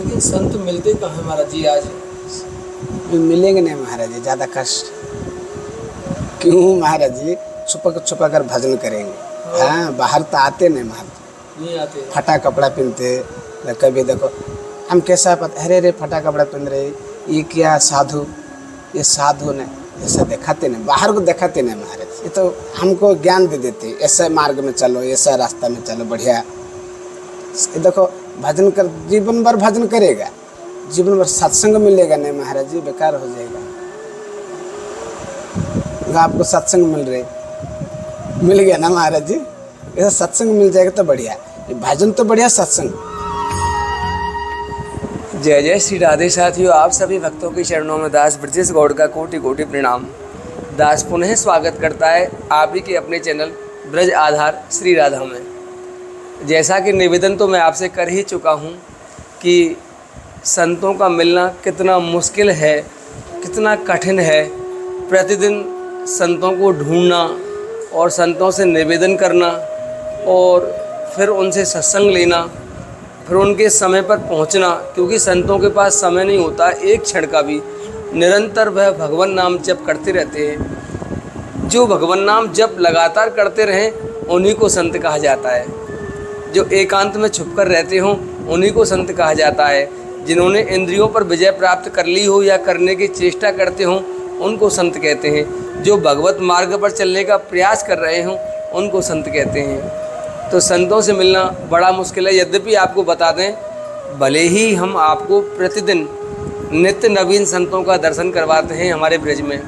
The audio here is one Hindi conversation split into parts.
लेकिन संत मिलते कहाँ हैं महाराज जी आज? मिलेंगे नहीं महाराज जी, ज़्यादा कष्ट। क्यों महाराज जी? छुपा कर भजन करेंगे। हाँ, बाहर तो आते नहीं महाराज जी, नहीं आते। फटा कपड़ा पहनते। कभी देखो हम कैसा पता, अरे फटा कपड़ा पहन रहे, ये क्या साधु, ये साधु ने ऐसा दिखाते नहीं, बाहर को दिखाते नहीं महाराज। ये तो हमको ज्ञान दे देते, ऐसा मार्ग में चलो, ऐसा रास्ता में चलो, बढ़िया। ये देखो भजन कर, जीवन भर भजन करेगा, जीवन भर सत्संग मिलेगा नहीं महाराज जी, बेकार हो जाएगा। आपको सत्संग मिल रहे, मिल गया ना महाराज जी, ऐसा सत्संग मिल जाएगा तो बढ़िया, भजन तो बढ़िया, सत्संग। जय जय श्री राधे। साथियों, आप सभी भक्तों के चरणों में दास ब्रजेश गौड़ का कोटि कोटि प्रणाम। दास पुनः स्वागत करता है आप ही के अपने चैनल ब्रज आधार श्री राधा में। जैसा कि निवेदन तो मैं आपसे कर ही चुका हूँ कि संतों का मिलना कितना मुश्किल है, कितना कठिन है। प्रतिदिन संतों को ढूंढना और संतों से निवेदन करना और फिर उनसे सत्संग लेना, फिर उनके समय पर पहुंचना, क्योंकि संतों के पास समय नहीं होता एक क्षण का भी। निरंतर वह भगवान नाम जप करते रहते हैं। जो भगवान नाम जप लगातार करते रहें उन्हीं को संत कहा जाता है। जो एकांत में छुपकर रहते हों उन्हीं को संत कहा जाता है। जिन्होंने इंद्रियों पर विजय प्राप्त कर ली हो या करने की चेष्टा करते हों उनको संत कहते हैं। जो भगवत मार्ग पर चलने का प्रयास कर रहे हों उनको संत कहते हैं। तो संतों से मिलना बड़ा मुश्किल है। यद्यपि आपको बता दें, भले ही हम आपको प्रतिदिन नित्य नवीन संतों का दर्शन करवाते हैं हमारे ब्रज में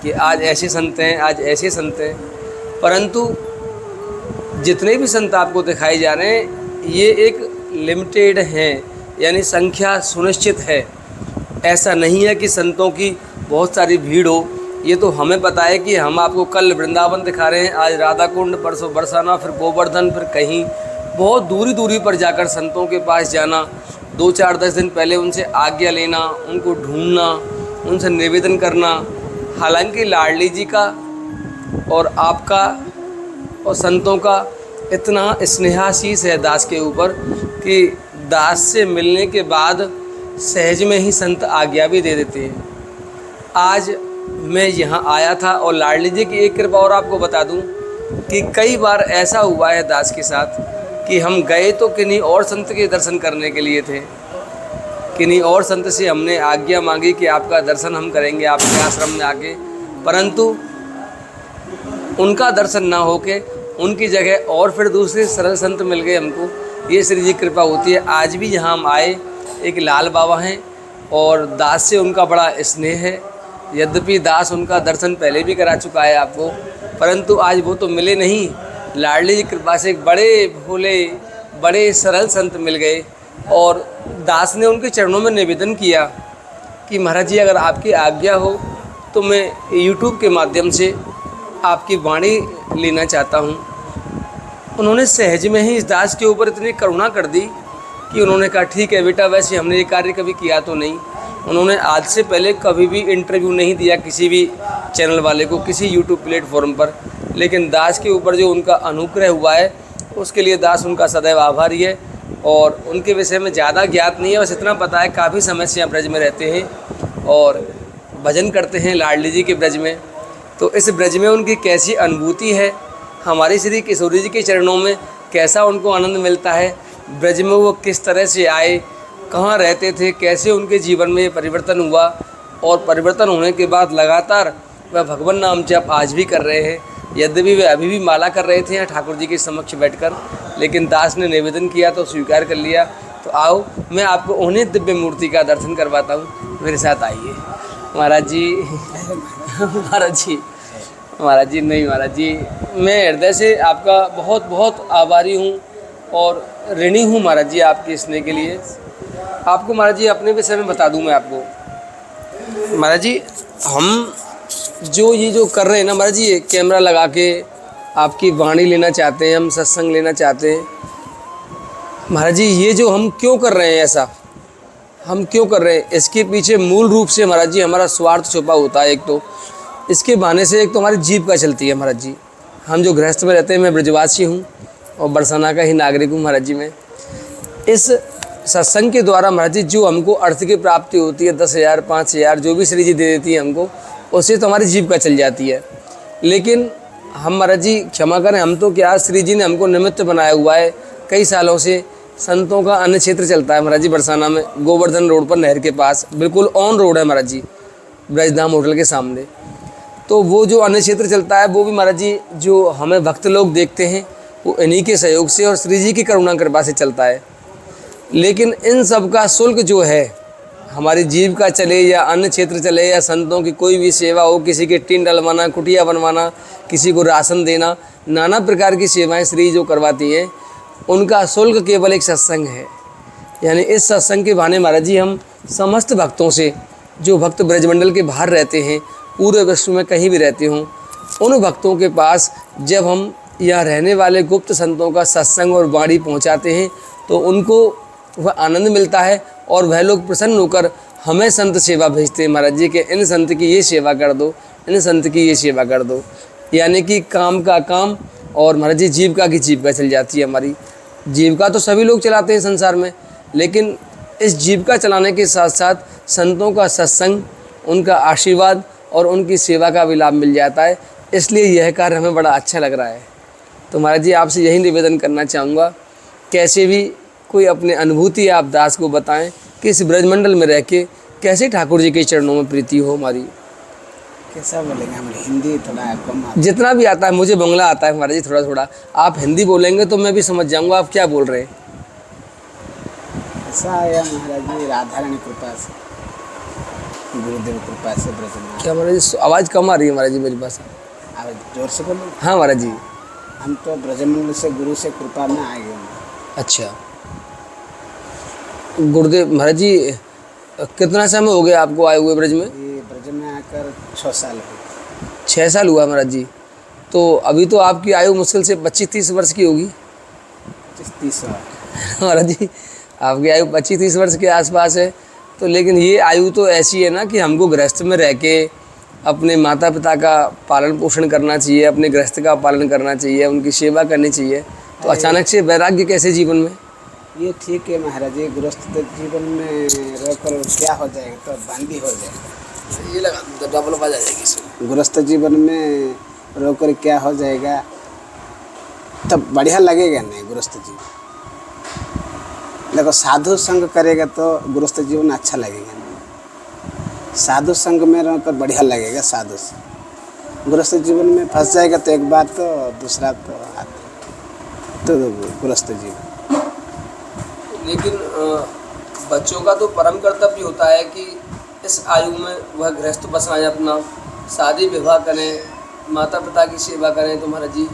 कि आज ऐसे संत हैं, आज ऐसे संत हैं, परंतु जितने भी संत आपको दिखाए जा रहे हैं ये एक लिमिटेड हैं, यानी संख्या सुनिश्चित है। ऐसा नहीं है कि संतों की बहुत सारी भीड़ हो। ये तो हमें पता है कि हम आपको कल वृंदावन दिखा रहे हैं, आज राधा कुंड, परसों बरसाना, फिर गोवर्धन, फिर कहीं बहुत दूरी पर जाकर संतों के पास जाना, 2-4-10 दिन पहले उनसे आज्ञा लेना, उनको ढूंढना, उनसे निवेदन करना। हालांकि लाडली जी का और आपका और संतों का इतना स्नेहाशीष है दास के ऊपर कि दास से मिलने के बाद सहज में ही संत आज्ञा भी दे देते हैं। आज मैं यहाँ आया था और लाडली जी की एक कृपा और आपको बता दूं कि कई बार ऐसा हुआ है दास के साथ कि हम गए तो किन्हीं और संत के दर्शन करने के लिए थे, किन्हीं और संत से हमने आज्ञा मांगी कि आपका दर्शन हम करेंगे आपके आश्रम में आके, परंतु उनका दर्शन ना होके उनकी जगह और फिर दूसरे सरल संत मिल गए हमको। ये श्री जी कृपा होती है। आज भी यहाँ हम आए, एक लाल बाबा हैं और दास से उनका बड़ा स्नेह है। यद्यपि दास उनका दर्शन पहले भी करा चुका है आपको, परंतु आज वो तो मिले नहीं। लाडली जी कृपा से एक बड़े भोले, बड़े सरल संत मिल गए और दास ने उनके चरणों में निवेदन किया कि महाराज जी अगर आपकी आज्ञा हो तो मैं YouTube के माध्यम से आपकी वाणी लेना चाहता हूँ। उन्होंने सहज में ही इस दास के ऊपर इतनी करुणा कर दी कि उन्होंने कहा ठीक है बेटा, वैसे हमने ये कार्य कभी किया तो नहीं। उन्होंने आज से पहले कभी भी इंटरव्यू नहीं दिया किसी भी चैनल वाले को, किसी YouTube प्लेटफॉर्म पर, लेकिन दास के ऊपर जो उनका अनुग्रह हुआ है उसके लिए दास उनका सदैव आभारी है। और उनके विषय में ज़्यादा ज्ञात नहीं है, बस इतना पता है काफ़ी समय से यहाँ ब्रज में रहते हैं और भजन करते हैं लाडली जी के ब्रज में। तो इस ब्रज में उनकी कैसी अनुभूति है, हमारी श्री किशोरी जी के चरणों में कैसा उनको आनंद मिलता है, ब्रज में वो किस तरह से आए, कहाँ रहते थे, कैसे उनके जीवन में परिवर्तन हुआ और परिवर्तन होने के बाद लगातार वह भगवान नाम जप आज भी कर रहे हैं। यद्यपि वे अभी भी माला कर रहे थे यहाँ ठाकुर जी के समक्ष बैठकर, लेकिन दास ने निवेदन किया तो स्वीकार कर लिया। तो आओ मैं आपको उन्हें दिव्य मूर्ति का दर्शन करवाता हूँ, मेरे साथ आइए। महाराज जी महाराज जी महाराज जी नहीं महाराज जी, मैं हृदय से आपका बहुत बहुत आभारी हूँ और ऋणी हूँ महाराज जी आपके स्नेह के लिए। आपको महाराज जी अपने विषय में बता दूं मैं आपको। महाराज जी हम जो कर रहे हैं ना महाराज जी, ये कैमरा लगा के आपकी वाणी लेना चाहते हैं, हम सत्संग लेना चाहते हैं। महाराज जी ये जो हम क्यों कर रहे हैं, ऐसा हम क्यों कर रहे हैं, इसके पीछे मूल रूप से महाराज जी हमारा स्वार्थ छुपा होता है। एक तो इसके बहाने से एक तो हमारी जीविका चलती है महाराज जी। हम जो गृहस्थ में रहते हैं, मैं ब्रजवासी हूँ और बरसाना का ही नागरिक हूँ महाराज जी। मैं इस सत्संग के द्वारा महाराज जी जो हमको अर्थ की प्राप्ति होती है 10,000 5,000 जो भी श्री जी दे देती है हमको, उससे तो हमारी जीविका चल जाती है। लेकिन हम महाराज जी क्षमा करें, हम तो क्या श्री जी ने हमको निमित्त बनाया हुआ है। कई सालों से संतों का अन्य क्षेत्र चलता है महाराज जी बरसाना में, गोवर्धन रोड पर नहर के पास, बिल्कुल ऑन रोड है महाराज जी, ब्रजधाम होटल के सामने। तो वो जो अन्य क्षेत्र चलता है वो भी महाराज जी जो हमें भक्त लोग देखते हैं वो इन्हीं के सहयोग से और श्री जी की करुणा कृपा से चलता है। लेकिन इन सब का शुल्क जो है, हमारी जीविका चले या अन्य क्षेत्र चले या संतों की कोई भी सेवा हो, किसी के टीन डलवाना, कुटिया बनवाना, किसी को राशन देना, नाना प्रकार की सेवाएं श्री जो करवाती हैं, उनका शुल्क केवल एक सत्संग है। यानी इस सत्संग के बहाने महाराज जी हम समस्त भक्तों से, जो भक्त ब्रजमंडल के बाहर रहते हैं, पूरे विश्व में कहीं भी रहते हों, उन भक्तों के पास जब हम यहाँ रहने वाले गुप्त संतों का सत्संग और वाणी पहुँचाते हैं तो उनको वह आनंद मिलता है और वह लोग प्रसन्न होकर हमें संत सेवा भेजते हैं महाराज जी के, इन संत की ये सेवा कर दो, इन संत की ये सेवा कर दो। यानी कि काम का काम और महाराज जी जीविका की जीविका चल जाती है हमारी। जीविका तो सभी लोग चलाते हैं संसार में, लेकिन इस जीविका चलाने के साथ साथ संतों का सत्संग, उनका आशीर्वाद और उनकी सेवा का भी लाभ मिल जाता है। इसलिए यह कार्य हमें बड़ा अच्छा लग रहा है। तो महाराज जी आपसे यही निवेदन करना चाहूँगा, कैसे भी कोई अपने अनुभूति आप दास को बताएं कि इस ब्रजमंडल में रह के कैसे ठाकुर जी के चरणों में प्रीति हो हमारी। कैसा बोलेंगे, हमारी हिंदी थोड़ा कम आती जितना भी आता है, मुझे बंगला आता है महाराज जी थोड़ा थोड़ा, आप हिंदी बोलेंगे तो मैं भी समझ जाऊंगा आप क्या बोल रहे हैं। ऐसा आया महाराज जी राधा रानी कृपा से, गुरुदेव कृपा से ब्रजमंडल। क्या महाराज जी आवाज़ कम आ रही है महाराज जी मेरी पास? आप जोर से बोलो। हाँ महाराज जी। हम तो ब्रजमंडल से गुरु से कृपा में आए गए। अच्छा गुरुदेव महाराज जी, कितना समय हो गया आपको आए हुए ब्रज में? ये ब्रज में आकर 6 साल हो। 6 साल हुआ महाराज जी। तो अभी तो आपकी आयु मुश्किल से 25-30 वर्ष की होगी। 30 वर्ष महाराज जी आपकी आयु 25-30 वर्ष के आसपास है। तो लेकिन ये आयु तो ऐसी है ना कि हमको गृहस्थ में रह के अपने माता पिता का पालन पोषण करना चाहिए, अपने गृहस्थ का पालन करना चाहिए, उनकी सेवा करनी चाहिए। तो अचानक से वैराग्य कैसे जीवन में? ये ठीक है महाराज जी, गृहस्थ जीवन में रहकर क्या हो जाएगा, तो बंदी हो जाएगा। ये लगा डबल आवाज आ जाएगी इसमें। गृहस्थ जीवन में रहकर क्या हो जाएगा, तब बढ़िया लगेगा नहीं गृहस्थ जीवन। देखो साधु संग करेगा तो गृहस्थ जीवन अच्छा लगेगा नहीं। साधु संग में रहकर बढ़िया लगेगा। साधु संग गृहस्थ जीवन में फंस जाएगा तो एक बात, तो दूसरा तो गृहस्थ जीवन। लेकिन बच्चों का तो परम कर्तव्य होता है कि इस आयु में वह गृहस्थ बसाएं, अपना शादी विवाह करें, माता पिता की सेवा करें। तो महाराज जी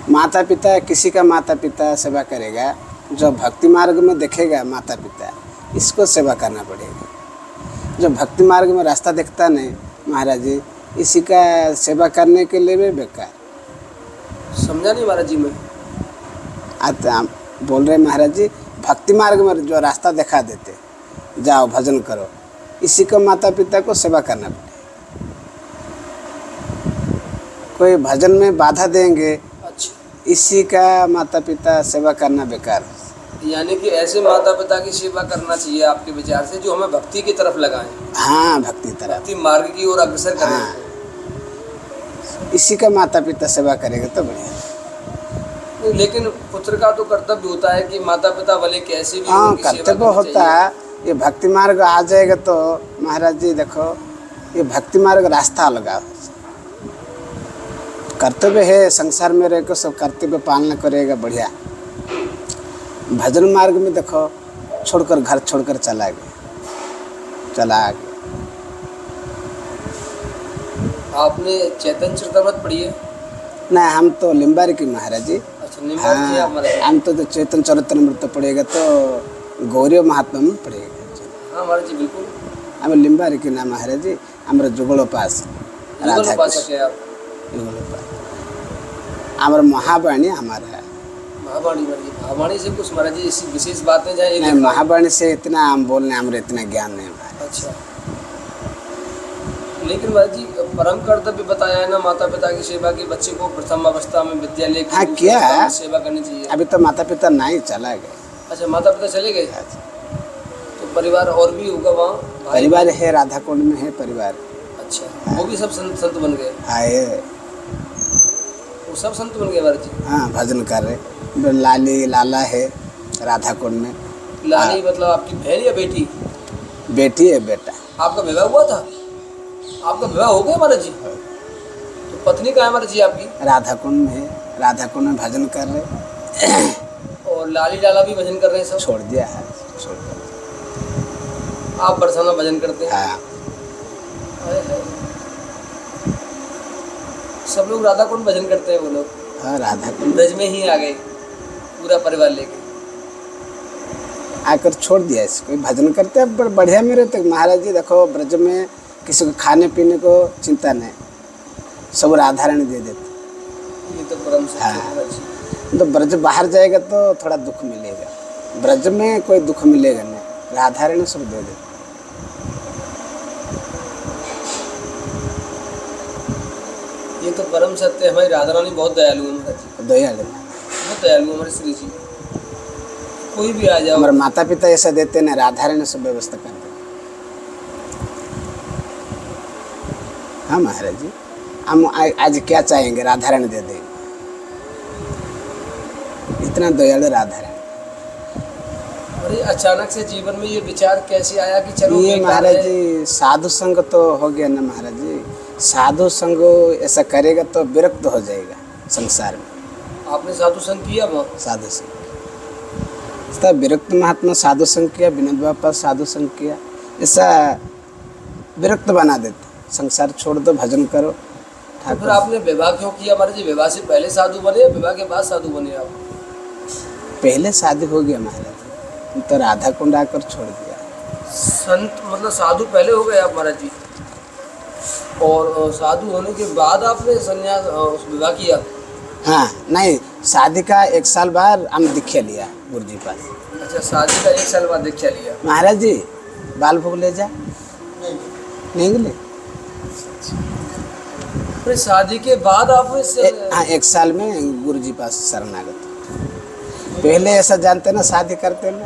माता पिता, किसी का माता पिता सेवा करेगा जो भक्ति मार्ग में देखेगा माता पिता, इसको सेवा करना पड़ेगा। जो भक्ति मार्ग में रास्ता देखता नहीं महाराज जी, इसी का सेवा करने के लिए भी बेकार। समझा नहीं महाराज जी मैं? आप बोल रहे महाराज जी, भक्ति मार्ग में जो रास्ता दिखा देते, जाओ भजन करो, इसी को माता पिता को सेवा करना पड़ेगा। कोई भजन में बाधा देंगे, अच्छा, इसी का माता पिता सेवा करना बेकार। यानी कि ऐसे माता पिता की सेवा करना चाहिए आपके विचार से जो हमें भक्ति की तरफ लगाएं। हाँ, भक्ति तरफ, भक्ति मार्ग की ओर अग्रसर करें। हाँ, इसी का माता पिता सेवा करेगा तो बढ़िया। लेकिन पुत्र का तो कर्तव्य होता है कि माता पिता भले कैसे भी हाँ, उनकी सेवा कर्तव्य करनी होता चाहिए। है। ये भक्ति मार्ग आ जाएगा तो महाराज जी देखो, ये भक्ति मार्ग रास्ता लगा। कर्तव्य है, संसार में रहकर सब कर्तव्य पालना करेगा बढ़िया। भजन मार्ग में देखो, छोड़कर घर छोड़कर चला गया। आपने चैतन्य चरितमृत पढ़ी है? नहीं, हम तो लिम्बारी की महाराज जी। अच्छा, निम्बारी जी आप महाराज। हम तो चैतन्य चरितमृत पढ़ेगा तो गौरी महात्मा में पढ़ेगा। हाँ महाराज जी बिल्कुल। हम लिम्बारी की नाम महाराज जी, हमारे जुगलो पास राधा कृष्ण हमारा महावाणी हमारा है। महावाणी महावाणी से कुछ महाराज जी इसी विशेष बातें जाए? नहीं, महावाणी से इतना हम बोलने हमारे इतना ज्ञान नहीं हमारा। अच्छा, लेकिन महाराज जी परम कर्तव्य बताया है ना माता पिता की सेवा की। बच्चे को प्रथम अवस्था में विद्यालय की हाँ, किया है। सेवा करनी चाहिए। अभी तो माता पिता नहीं चला गए। अच्छा, माता पिता चले गए, तो परिवार और भी होगा वहाँ? परिवार है, राधा कुंड में है परिवार। अच्छा, वो भी सब संत संत बन गए? आए, वो सब संत बन गए महाराज जी? हाँ भजन कर रहे। लाली लाला है राधा कुंड में। लाली मतलब आपकी बहन या बेटी? बेटी है बेटा। आपका विवाह हुआ था? आपका विवाह हो गया महाराज जी? तो पत्नी कहाँ है महाराज जी आपकी? राधा कुंड में है, राधा कुंड में भजन कर रहे। और लाली लाला भी भजन कर रहे हैं सब? छोड़ दिया है, छोड़ दिया। आप बरसाना भजन करते हैं? हाँ, हाय हाय। सब लोग राधा कुंड भजन करते हैं वो लोग? हाँ राधा कुंड ब्रज में ही आ गए पूरा परिवार लेके? आकर छोड़ दिया इसको। कोई भजन करते हैं, बड़ा बढ़िया में रहते महाराज जी। देखो ब्रज में किसी को खाने पीने को चिंता नहीं, सब राधा रानी दे देते। ये तो परम सत्य है हाँ। महाराज जी। तो ब्रज बाहर जाएगा तो थोड़ा दुख मिलेगा, ब्रज में कोई दुख मिलेगा नहीं, राधा रानी सब दे देते। ये तो परम सत्य है। हमारी राधा रानी बहुत दयालु है महाराज जी, दयालु बहुत दयालु है हमारे श्री जी। कोई भी आ जाओ, हमारे माता पिता ऐसा देते ना, राधा रानी सब व्यवस्था कर देते। हाँ महाराज जी, हम आज क्या चाहेंगे, राधा रानी दे देंगे। इतना दयालु राधा रानी। अरे अचानक से जीवन में ये विचार कैसे आया कि चलो ये बेकार महाराज है? जी साधु संग तो हो गया ना महाराज जी। साधु संग ऐसा करेगा तो विरक्त हो जाएगा संसार में। आपने साधु संग किया वहाँ? साधु संग तब विरक्त महात्मा साधु संग किया, विनोद बापा साधु संग किया, ऐसा विरक्त बना देते। संसार छोड़ दो, भजन करो। तो फिर आपने विवाह क्यों किया महाराज जी? विवाह से पहले साधु बने या विवाह के बाद साधु बने आप? पहले शादी हो गया महाराज, तो राधा कुंड आकर छोड़ दिया। संत मतलब साधु पहले हो गए आप महाराज जी, और साधु होने के बाद आपने संन्यास विवाह किया? हाँ नहीं, शादी का 1 साल बाद हम दीक्षा लिया गुरु जी पास। अच्छा, शादी का 1 साल बाद दीक्षा लिया? महाराज जी बाल भोग ले जा, नहीं ले। फिर शादी के बाद आपने हाँ 1 साल में गुरु जी पास शरणागत। पहले ऐसा जानते ना, शादी करते ना,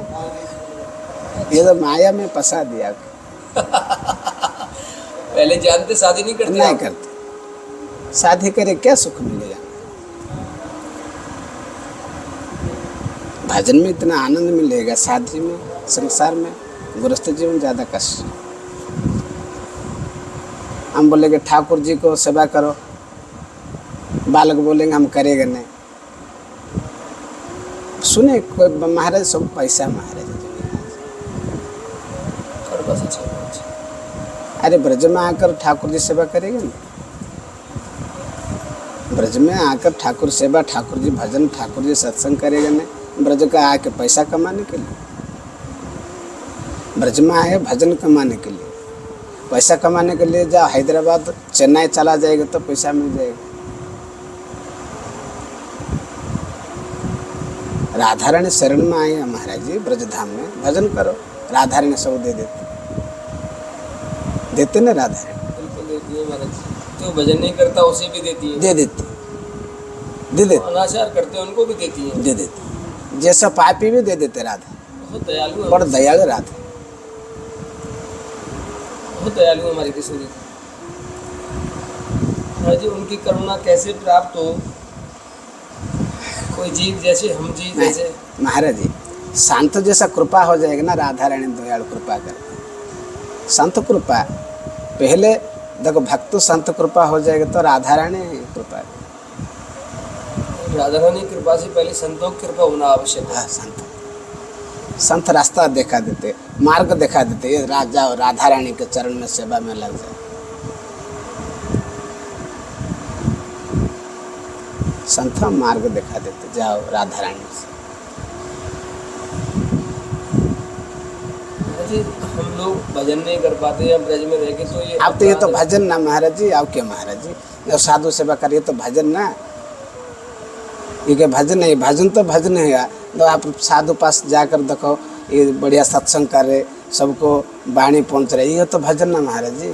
ये तो माया में फंसा दिया। पहले जानते शादी नहीं करते? नहीं करते। शादी करे क्या सुख मिलेगा? भजन में इतना आनंद मिलेगा, शादी में, संसार में, गृहस्थ जीवन ज़्यादा कष्ट। हम बोलेंगे ठाकुर जी को सेवा करो, बालक बोलेंगे हम करेंगे नहीं। सुने कोई महाराज सब पैसा महाराज जी। अरे ब्रज में आकर ठाकुर जी सेवा करेंगे ना, ब्रज में आकर ठाकुर सेवा, ठाकुर जी भजन, ठाकुर जी सत्संग करेगा नहीं। ब्रज का आके पैसा कमाने के लिए, ब्रज में आए भजन कमाने के लिए, पैसा कमाने के लिए जा हैदराबाद चेन्नई चला जाएगा तो पैसा मिल जाएगा। राधा रानी शरण में आए हैं महाराज जी, ब्रजधाम में भजन करो, राधा रानी सब दे देते ना राधा रानी। बिल्कुल देती है महाराज जी। जो भजन नहीं करता उसे भी देती है? दे देते। अनाचार करते हैं उनको भी देती है? दे देते। जैसा पापी भी दे देते राधा। बहुत दयालु है, बड़ा दयालु राधा, बहुत दयालु हमारी किशोरी महाराज जी। उनकी करुणा कैसे प्राप्त हो? कोई जीव जैसे, हम जीव जैसे? महाराज जी संत जैसा कृपा हो जाएगा ना, राधा रानी दयालु कृपा करते। संत कृपा पहले देखो, भक्त संत कृपा हो जाएगा तो राधा रानी कृपा। राधा रानी कृपा से पहले संतों की कृपा होना आवश्यक है। हाँ संत रास्ता दिखा देते, मार्ग दिखा देते, ये राजा और राधा रानी के चरण में सेवा में लग जाए। संत मार्ग दिखा देते, जाओ राधा रानी से। हम लोग भजन नहीं कर पाते या ब्रज में रह के, तो ये अब तो ये तो भजन ना महाराज जी, आओ क्या महाराज जी, जब साधु सेवा करिए तो भजन ना, ये क्या भजन नहीं, भजन तो भजन है। तो आप साधु पास जाकर देखो, ये बढ़िया सत्संग कर रहे, सबको वाणी पहुँच रही है, तो भजन ना महाराज जी।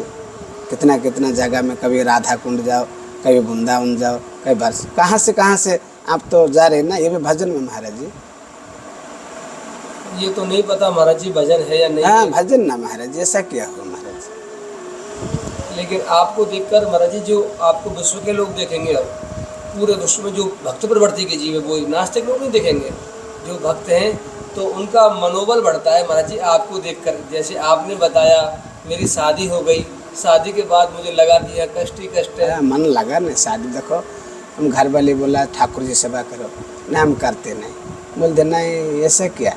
कितना कितना जगह में, कभी राधा कुंड जाओ, कभी वृंदावन जाओ, कभी कहाँ से आप तो जा रहे ना, ये भी भजन में महाराज जी। ये तो नहीं पता महाराज जी भजन है या नहीं हाँ है। भजन ना महाराज, ऐसा क्या हो महाराज। लेकिन आपको देखकर महाराज जी, जो आपको विश्व के लोग देखेंगे, अब पूरे विश्व में जो भक्त प्रवृत्ति के जीव है, वो नास्तिक लोग नहीं देखेंगे, जो भक्त हैं तो उनका मनोबल बढ़ता है महाराज जी आपको देखकर। जैसे आपने बताया मेरी शादी हो गई, शादी के बाद मुझे लगा कि यह कष्ट ही कष्ट है। मन लगा नहीं शादी, देखो हम घर वाले बोला ठाकुर जी सेवा करो, ना हम करते नहीं, बोल दे नहीं ऐसा क्या,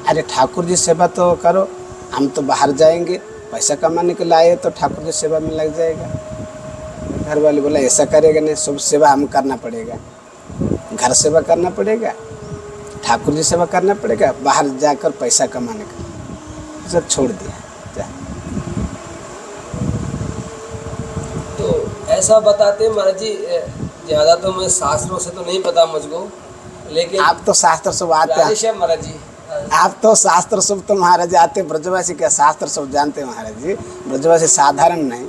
अरे ठाकुर जी सेवा तो करो, हम तो बाहर जाएंगे पैसा कमाने के लाए तो ठाकुर जी सेवा में लग जाएगा। घर वाले बोला ऐसा करेगा नहीं, सब सेवा हम करना पड़ेगा, घर सेवा करना पड़ेगा, ठाकुर जी सेवा करना पड़ेगा, बाहर जाकर पैसा कमाने का, सब छोड़ दिया। तो ऐसा बताते हैं महाराज जी, ज़्यादा तो मैं शास्त्रों से तो नहीं पता मुझको, लेकिन आप तो शास्त्र सब आते हैं, राधेश्याम महाराज जी, आप तो शास्त्र सब तो महाराज आते, ब्रजवासी क्या शास्त्र सब जानते हैं महाराज जी, ब्रजवासी साधारण नहीं,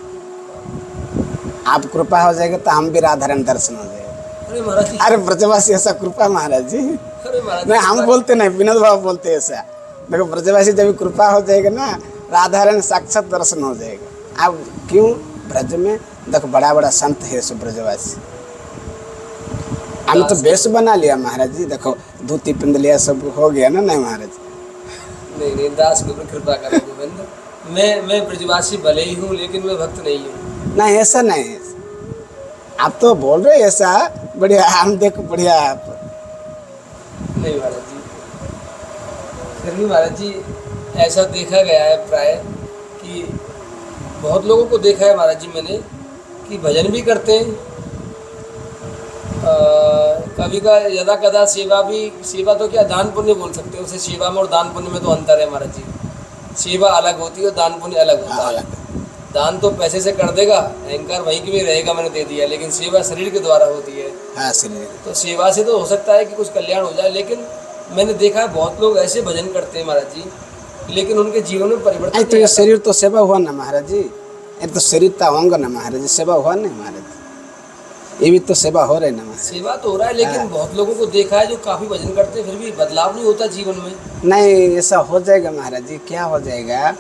आप कृपा हो जाएगा तो हम भी राधारण दर्शन हो जाएगा। अरे महाराज जी, अरे ब्रजवासी ऐसा कृपा महाराज जी, अरे महाराज नहीं हम बोलते नहीं, विनोद बाबा बोलते हैं ऐसा। देखो ब्रजवासी जब कृपा हो जाएगा ना, राधारण साक्षात दर्शन हो जाएगा। अब क्यों ब्रज में देखो बड़ा बड़ा संत है सब ब्रजवासी, हम तो बेस बना लिया महाराज जी, देखो धोती पिंद लिया सब हो गया ना। नहीं महाराज नहीं नहीं, दास के ऊपर कृपा करो गोविंद, मैं ब्रजवासी भले ही हूँ लेकिन मैं भक्त नहीं हूँ। नहीं ऐसा नहीं है, आप तो बोल रहे ऐसा बढ़िया, हम देखो बढ़िया आप। नहीं महाराज जी, फिर भी महाराज जी ऐसा देखा गया है प्राय कि बहुत लोगों को देखा है महाराज जी मैंने कि भजन भी करते हैं, कभी का यदा कदा सेवा भी, सेवा तो क्या दान पुण्य बोल सकते हो उसे, सेवा में और दान पुण्य में तो अंतर है महाराज जी। सेवा अलग होती है और दान पुण्य अलग होता है। दान तो पैसे से कर देगा, अहंकार वहीं की भी रहेगा, मैंने दे दिया, लेकिन सेवा शरीर के द्वारा होती है। हाँ शरीर, तो सेवा से तो हो सकता है कि कुछ कल्याण हो जाए, लेकिन मैंने देखा है बहुत लोग ऐसे भजन करते हैं महाराज जी, लेकिन उनके जीवन में परिवर्तन तो ये शरीर तो सेवा हुआ ना महाराज जी, ये तो शरीर तो होंगे ना महाराज जी, सेवा हुआ नहीं महाराज जी, ये भी तो सेवा हो रही ना महाराज। सेवा तो हो रहा है, लेकिन बहुत लोगों को देखा है जो काफी भजन करते हैं फिर भी बदलाव नहीं होता जीवन में। नहीं ऐसा हो जाएगा महाराज जी, क्या हो जाएगा,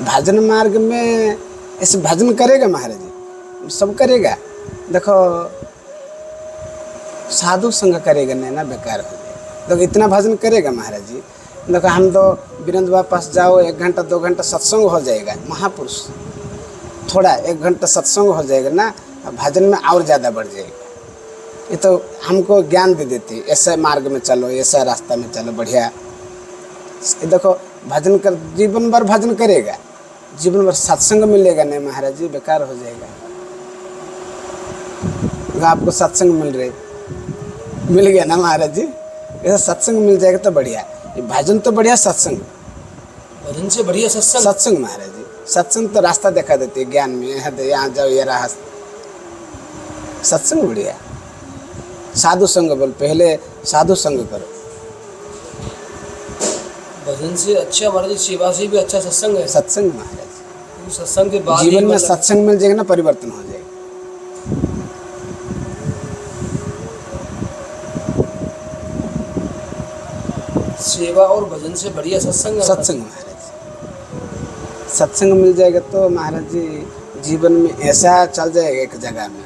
भजन मार्ग में ऐसे भजन करेगा महाराज जी, सब करेगा, देखो साधु संग करेगा नहीं ना, बेकार हो जाएगा। देखो इतना भजन करेगा महाराज जी, देखो हम तो वीरेंद्र बाबा पास जाओ 1 घंटा 2 घंटा सत्संग हो जाएगा, महापुरुष थोड़ा 1 घंटा सत्संग हो जाएगा ना, भजन में और ज़्यादा बढ़ जाएगा। ये तो हमको ज्ञान दे देती, ऐसे मार्ग में चलो, ऐसा रास्ता में चलो बढ़िया। ये देखो भजन कर, जीवन भर भजन करेगा, जीवन भर सत्संग मिलेगा नहीं महाराज जी, बेकार हो जाएगा। आपको सत्संग मिल रहे, मिल गया ना महाराज जी, ऐसा सत्संग मिल जाएगा तो बढ़िया। ये भजन तो बढ़िया, सत्संग भजन से बढ़िया सत्संग। सत्संग महाराज जी, सत्संग तो रास्ता दिखा देती है ज्ञान में, यहाँ जाओ ये रहा सत्संग बढ़िया। साधु संग बोल, पहले साधु संग करो। भजन से अच्छा महाराज जी, सेवा से भी अच्छा सत्संग है। सत्संग महाराज तो सत्संग के बाद जीवन ही में मतलब सत्संग मिल जाएगा ना, परिवर्तन हो जाएगा। सेवा और भजन से बढ़िया सत्संग है। सत्संग महाराज, सत्संग मिल जाएगा तो महाराज जी जीवन में ऐसा चल जाएगा, एक जगह में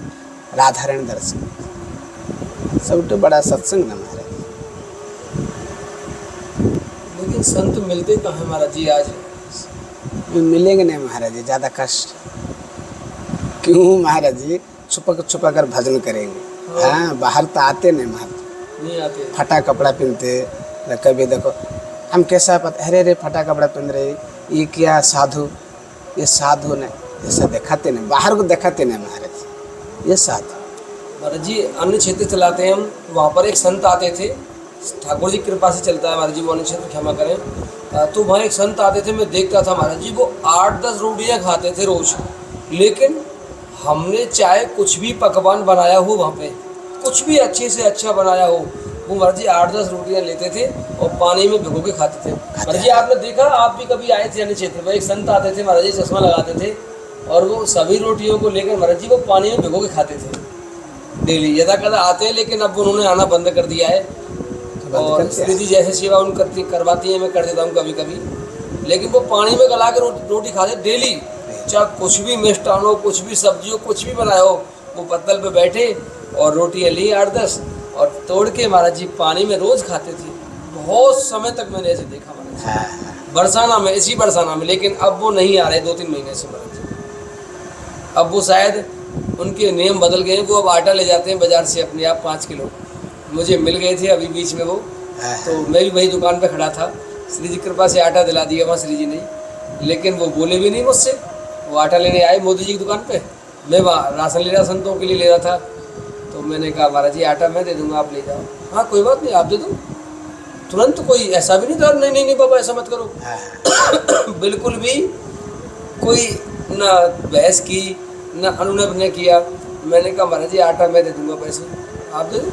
राधारण दर्शन, सब तो बड़ा सत्संग ना महाराज। लेकिन संत मिलते कहाँ हैं महाराज जी आज? मिलेंगे नहीं महाराज जी, ज़्यादा कष्ट क्यों महाराज जी, छुपा कर भजन करेंगे। हाँ बाहर तो आते नहीं महाराज, नहीं आते, फटा कपड़ा पहनते, कभी देखो हम कैसा पता, अरे फटा कपड़ा पहन रहे, ये क्या साधु, ये साधु ने ऐसा दिखाते नहीं, बाहर को दिखाते नहीं महाराज, ये साधु। महाराज जी अन्य क्षेत्र चलाते हैं हम, वहाँ पर एक संत आते थे, ठाकुर जी कृपा से चलता है महाराज जी, वो अन्य क्षेत्र क्षमा करें, तो वहाँ एक संत आते थे, मैं देखता था महाराज जी वो 8-10 रोटियाँ खाते थे रोज, लेकिन हमने चाहे कुछ भी पकवान बनाया हो वहाँ पे, कुछ भी अच्छे से अच्छा बनाया हो, वो महाराज जी 8-10 रोटियाँ लेते थे और पानी में भिगो के खाते थे। महाराज जी आपने देखा, आप भी कभी आए थे अन्य क्षेत्र में, एक संत आते थे महाराज जी, चश्मा लगाते थे और वो सभी रोटियों को लेकर महाराज जी वो पानी में भिगो के खाते थे डेली। यदा कदा आते हैं लेकिन अब उन्होंने आना बंद कर दिया है। बंद और करते श्री हैं। जी जैसे सेवा उन करवाती है, मैं कर देता हूँ कभी कभी। लेकिन वो पानी में गला के रोटी खाते डेली, चाहे कुछ भी मिष्टान हो, कुछ भी सब्जी हो, कुछ भी बनाया हो, वो पत्तल पे बैठे और रोटियाँ ली 8-10 और तोड़ के महाराज जी पानी में रोज खाते थे। बहुत समय तक मैंने ऐसे देखा महाराज जी, हाँ, बरसाना में, इसी बरसाना में। लेकिन अब वो नहीं आ रहे 2-3 महीने से महाराज जी। अब वो शायद उनके नियम बदल गए हैं, वो अब आटा ले जाते हैं बाजार से अपने आप 5 किलो। मुझे मिल गए थे अभी बीच में वो, हाँ, तो मैं भी वही दुकान पे खड़ा था, श्री जी कृपा से आटा दिला दिया वहाँ श्री जी ने। लेकिन वो बोले भी नहीं मुझसे, वो आटा लेने आए मोदी जी की दुकान पे, मैं वहाँ राशन ले रहा, संतों के लिए ले रहा था। तो मैंने कहा महाराज जी आटा मैं दे दूँगा, आप ले जाओ। हाँ कोई बात नहीं, आप दे दो। तुरंत कोई ऐसा भी नहीं था, नहीं नहीं नहीं बाबा ऐसा मत करो। हाँ, बिल्कुल भी कोई ना बहस की, ना अनुनय ने किया। मैंने कहा महाराज जी आटा मैं दे दूंगा, पैसे आप दे दो,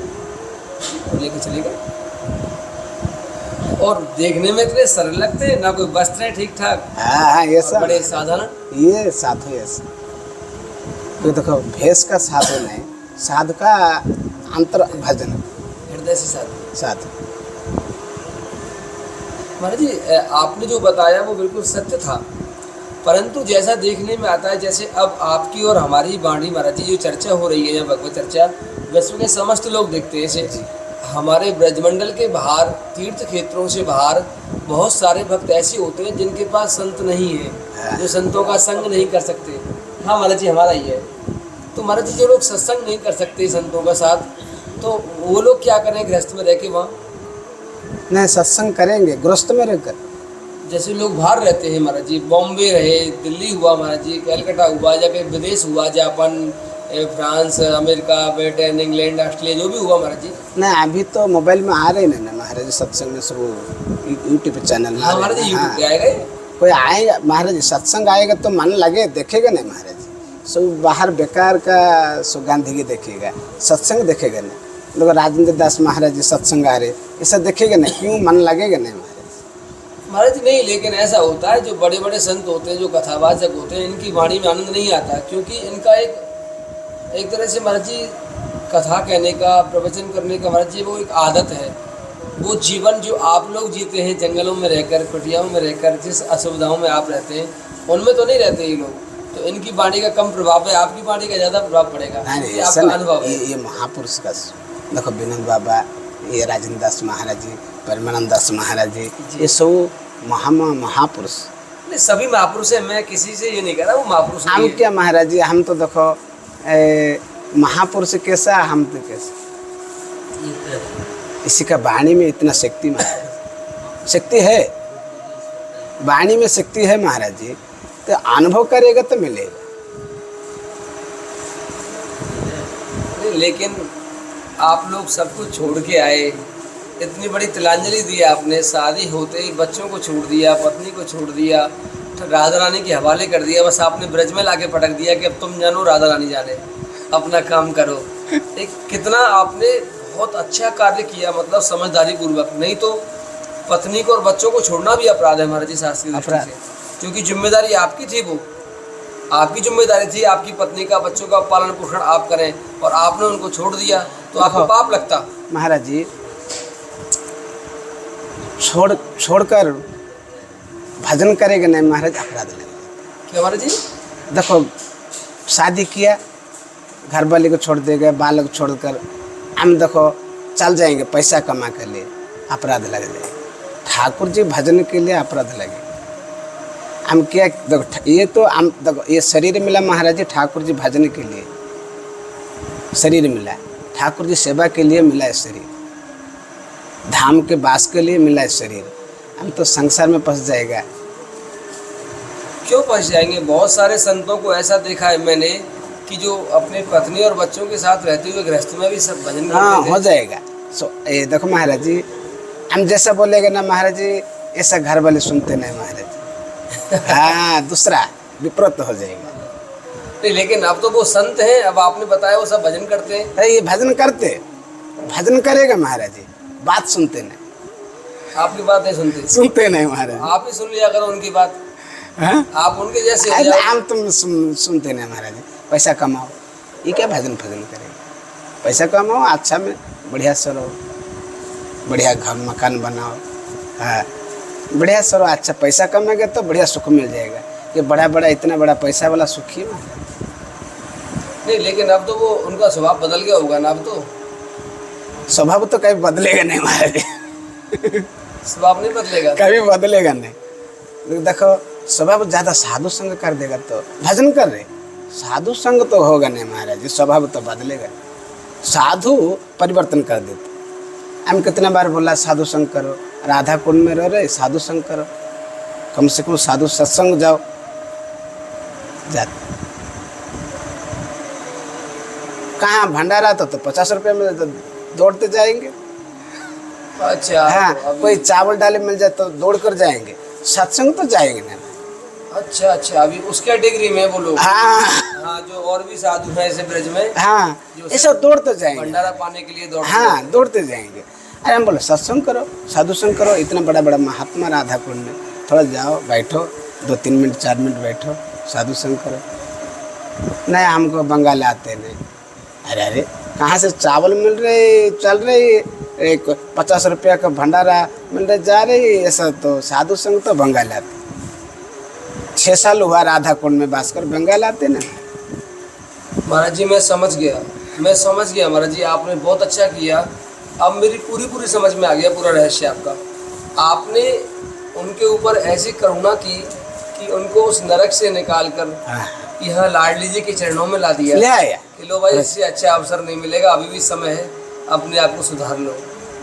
और लेके चले गए। और देखने में इतने सरल लगते हैं, ना कोई वस्त्र है ठीक ठाक, हाँ, ये और सब बड़े साधारण। ये साधु ऐसे तो देखो भेष का साधु नहीं, साधु का अंतर भजन हृदय से साधु। साधु। महाराज जी आपने जो बताया वो बिल्कुल सत्य था, परंतु जैसा देखने में आता है, जैसे अब आपकी और हमारी वाणी महाराज जी जो चर्चा हो रही है या भगवत चर्चा, विश्व के समस्त लोग देखते हैं इसे। हमारे ब्रजमंडल के बाहर, तीर्थ क्षेत्रों से बाहर बहुत सारे भक्त ऐसे होते हैं जिनके पास संत नहीं है, जो संतों का संग नहीं कर सकते। हाँ महाराज जी हमारा ही है। तो महाराज जी जो लोग सत्संग नहीं कर सकते संतों का साथ, तो वो लोग क्या करें गृहस्थ में रह के वहाँ? नहीं सत्संग करेंगे गृहस्थ में रहकर। जैसे लोग बाहर रहते हैं महाराज जी, बॉम्बे रहे, दिल्ली हुआ महाराज जी, कलकत्ता हुआ, या कहीं विदेश हुआ, Japan, France, America, Britain, England, Australia, जो भी हुआ महाराज जी। नहीं अभी तो मोबाइल में आ रहे हैं ना महाराज जी सत्संग में, सब यूट्यूब चैनल में हाँ महाराज जी यूट्यूब पे आएगा ये। कोई आएगा महाराज जी सत्संग आएगा तो मन लगे देखेगा नहीं महाराज जी, सब बाहर बेकार का सुगंधी देखेगा, सत्संग देखेगा नहीं। लोग राजेंद्र दास महाराज जी सत्संग आ रहे, ऐसा देखेगा नहीं, क्यों मन लगेगा नहीं महाराज। महाराज जी नहीं, लेकिन ऐसा होता है जो बड़े बड़े संत होते हैं, जो कथावाचक होते हैं, इनकी वाणी में आनंद नहीं आता, क्योंकि इनका एक तरह से महाराज जी कथा कहने का, प्रवचन करने का महाराज जी वो एक आदत है। वो जीवन जो आप लोग जीते हैं जंगलों में रहकर, कुटियाओं में रहकर, जिस असुविधाओं में आप रहते हैं, उनमें तो नहीं रहते ये लोग। तो इनकी वाणी का कम प्रभाव है, आपकी वाणी का ज़्यादा प्रभाव पड़ेगा, नहीं, आपका अनुभव है। ये महापुरुष का देखो, विनोद बाबा, ये राजेंद्र दास महाराज जी, परमानंद दास महाराज जी, ये सब महापुरुष। नहीं सभी महापुरुष हैं, मैं किसी से ये नहीं कह रहा वो महापुरुष हम नहीं है। क्या महाराज जी, हम तो देखो महापुरुष कैसा, हम तो कैसा, इसी का वाणी में इतना शक्ति महाराज, शक्ति है वाणी में, शक्ति है महाराज जी। तो अनुभव करेगा तो मिलेगा। लेकिन आप लोग सब कुछ छोड़ के आए, इतनी बड़ी तिलांजलि दी आपने, शादी होते ही बच्चों को छोड़ दिया, पत्नी को छोड़ दिया, राधा रानी के हवाले कर दिया, बस आपने ब्रज में लाके पटक दिया कि अब तुम जानो राधा रानी जाने, अपना काम करो। एक कितना आपने बहुत अच्छा कार्य किया, मतलब समझदारी पूर्वक। नहीं तो पत्नी को और बच्चों को छोड़ना भी अपराध है महाराज जी शास्त्रीय दृष्टि से, क्योंकि जिम्मेदारी आपकी थी, वो आपकी जिम्मेदारी थी, आपकी पत्नी का, बच्चों का पालन पोषण आप करें, और आपने उनको छोड़ दिया तो आपको पाप लगता। महाराज जी छोड़कर भजन करेगा नहीं महाराज, अपराध लगेगा। क्या महाराज जी? देखो शादी किया, घर वाले को छोड़ देगा, बालक छोड़कर हम देखो चल जाएंगे पैसा कमा के लिए, अपराध लग जाएगा। ठाकुर जी भजन के लिए अपराध लगे। हम क्या देखो, ये तो हम देखो, ये शरीर मिला महाराज जी ठाकुर जी भजन के लिए, शरीर मिला ठाकुर जी सेवा के लिए मिला है शरीर, धाम के वास के लिए मिला है शरीर। हम तो संसार में फंस जाएगा। क्यों फंस जाएंगे? बहुत सारे संतों को ऐसा देखा है मैंने कि जो अपने पत्नी और बच्चों के साथ रहते हुए गृहस्थ में भी सब भजन हाँ करते थे। हो जाएगा। ये देखो महाराज जी, हम जैसा बोलेगा ना महाराज जी, ऐसा घर वाले सुनते नहीं महाराज जी। हाँ दूसरा विपरीत हो जाएगा। नहीं, लेकिन अब तो वो संत हैं, अब आपने बताया वो सब भजन करते हैं। अरे ये भजन करते, भजन करेगा महाराज जी, बात सुनते नहीं, आपकी बात नहीं सुनते, सुनते नहीं महाराज। आप ही सुन लिया करो उनकी बात, हाँ? आप उनके जैसे हो अरे जाओ। हम तुम सुनते नहीं महाराज जी, पैसा कमाओ, ये क्या भजन करेगा? पैसा कमाओ, अच्छा में बढ़िया से रहो, बढ़िया घर मकान बनाओ। हाँ बढ़िया सर, अच्छा पैसा कमाएगा तो बढ़िया सुख मिल जाएगा। ये बड़ा बड़ा इतना बड़ा पैसा वाला सुख ही महाराज। नहीं, लेकिन अब तो वो उनका स्वभाव बदल गया होगा ना अब तो। स्वभाव तो कभी बदलेगा नहीं महाराज। स्वभाव नहीं बदलेगा, कभी बदलेगा नहीं। देखो स्वभाव ज़्यादा साधु संग कर देगा तो भजन कर रहे, साधु संग तो होगा नहीं महाराज, स्वभाव तो बदलेगा। साधु परिवर्तन कर देते। हम कितना बार बोला साधु संग करो, राधा कुंड में रह रहे साधु संग करो, कम से कम साधु सत्संग जाओ। जाते कहाँ भंडारा तो 50 रुपये में तो दौड़ते जाएंगे। अच्छा हाँ तो अभी- कोई चावल डाले मिल जाए तो दौड़ कर जाएंगे, सत्संग तो जाएंगे ना। अच्छा अच्छा, अभी उस कैटेगरी में वो लोग। हाँ हाँ, जो और भी साधु हैं ऐसे ब्रज में, हाँ जो ये सब दौड़ते जाएंगे। भंडारा पाने के लिए दौड़ते हाँ हैं। दौड़ते जाएंगे। अरे हम बोले सत्संग करो, साधु संग करो। इतना बड़ा बड़ा महात्मा राधा कुंड में थोड़ा जाओ, बैठो 2-3 मिनट 4 मिनट बैठो, साधु संग करो। नहीं हमको बंगाल आते नहीं। अरे अरे कहाँ से चावल मिल रहे, चल रही एक 50 रुपया का भंडारा मिल रहे, जा रही, ऐसा तो साधु संग तो बंगाल आते। 6 साल हुआ राधा कुंड में बास कर, बंगाल आते ना। महाराज जी मैं समझ गया महाराज जी, आपने बहुत अच्छा किया। अब मेरी पूरी समझ में आ गया पूरा रहस्य आपका। आपने उनके ऊपर ऐसी करुणा की कि उनको उस नरक से निकाल कर यहाँ लाडली जी के चरणों में ला दिया। ले आया कि लो भाई, इससे अच्छा अवसर नहीं मिलेगा, अभी भी समय है, अपने आप को सुधार लो।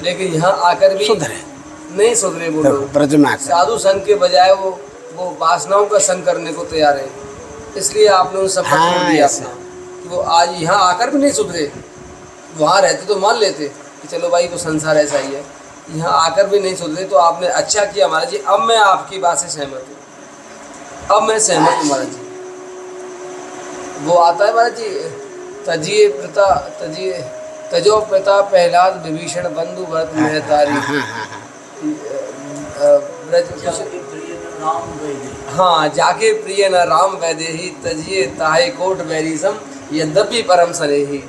लेकिन यहाँ आकर भी सुधरे नहीं सुधरे वो तो लोग। ब्रज में आकर साधु संघ के बजाय वो वासनाओं का संग करने को तैयार है। इसलिए आपने उन सब पर हाँ, छोड़ दिया ऐसा। अपना कि वो आज यहाँ आकर भी नहीं सुधरे। वहाँ रहते तो मान लेते कि चलो भाई वो संसार ऐसा ही है, यहाँ आकर भी नहीं सुधरे। तो आपने अच्छा किया महाराज जी। अब मैं आपकी बात से सहमत हूँ, अब मैं सहमत हूँ महाराज जी। वो आता है महाराज जी, तजिए प्रता तजिए तजो पिता प्रहलाद विभीषण बंधु भरत मेहतारी। हाँ हाँ हाँ हाँ, जाके प्रिय न राम वैदेही तजिए ताहे कोट बैरिसम यद्यपि परम सनेही।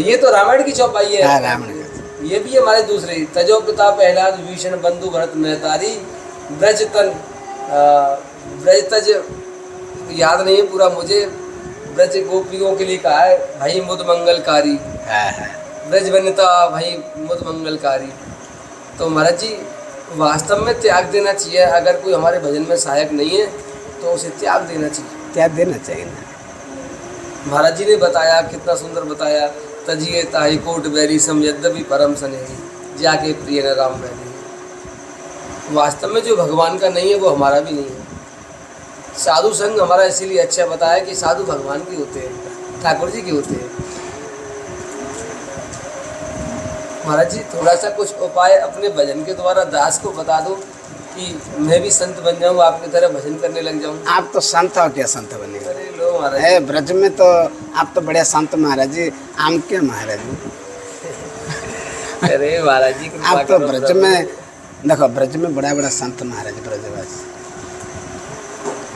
ये तो रामायण की चौपाई हाँ, है। रामायण ये भी है हमारे दूसरे, तजो पिता प्रहलाद विभीषण बंधु भरत मेहतारी ब्रज तज, याद नहीं है पूरा मुझे। ब्रज गोपियों के लिए कहा है भाई मुद मंगलकारी, हाँ हाँ ब्रज वनिता भाई मुद मंगलकारी। तो महाराज जी वास्तव में त्याग देना चाहिए। अगर कोई हमारे भजन में सहायक नहीं है तो उसे त्याग देना चाहिए। क्या देना चाहिए ना। महाराज जी ने बताया, कितना सुंदर बताया, तजिए ताहि कोट बैरी सम यद्यपि परम सनेही जाके प्रिय न राम बैरी। वास्तव में जो भगवान का नहीं है वो हमारा भी नहीं है। साधु संग हमारा इसीलिए अच्छा बताया कि साधु भगवान के होते हैं, ठाकुर जी के होते हैं। महाराज जी थोड़ा सा कुछ उपाय अपने भजन के द्वारा दास को बता दो कि मैं भी संत बन जाऊँ, आपकी तरह भजन करने लग जाऊँ। आप तो संत हो, क्या संत बनेगा। अरे लो महाराज है ब्रज में तो आप तो बढ़िया संत महाराज जी। आम क्या महाराज जी, अरे महाराज जी कृपा आप तो करो ब्रज में देखो, ब्रज में बड़ा बड़ा संत महाराज ब्रजवासी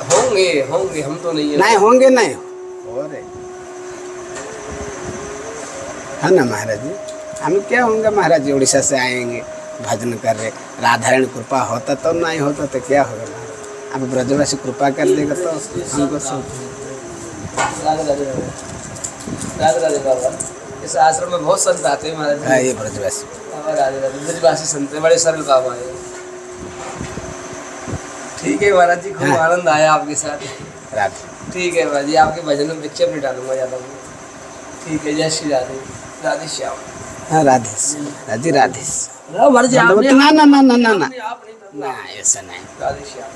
होंगे, हम तो नहीं है। नहीं होंगे, नहीं हो रहे है ना महाराज जी। हम क्या होंगे महाराज जी, उड़ीसा से आएंगे भजन कर रहे, राधारायण कृपा होता तो, नहीं होता तो क्या होगा महाराज। अब ब्रजवासी कृपा कर देगा तो हमको सब। राधे राधे राधे राधे बाबा। इस आश्रम में बहुत संत आते हैं महाराज हाँ जी। ये ब्रजवासी बाबा राधे राधे, ब्रजवासी संत हैं, बड़े सरल बाबा है। ठीक है महाराज जी, खूब हाँ। आनंद आया आपके साथ। राधे। ठीक है महाराज जी, आपके भजन में पिक्चर नहीं डालूंगा ज़्यादा मैं। ठीक है, जय श्री राधे, राधे श्याम। हाँ राधे राधे राधे। महाराज जी आपने ना ना ना ना ना ना आप नहीं ना ऐसा नहीं। राधे श्याम।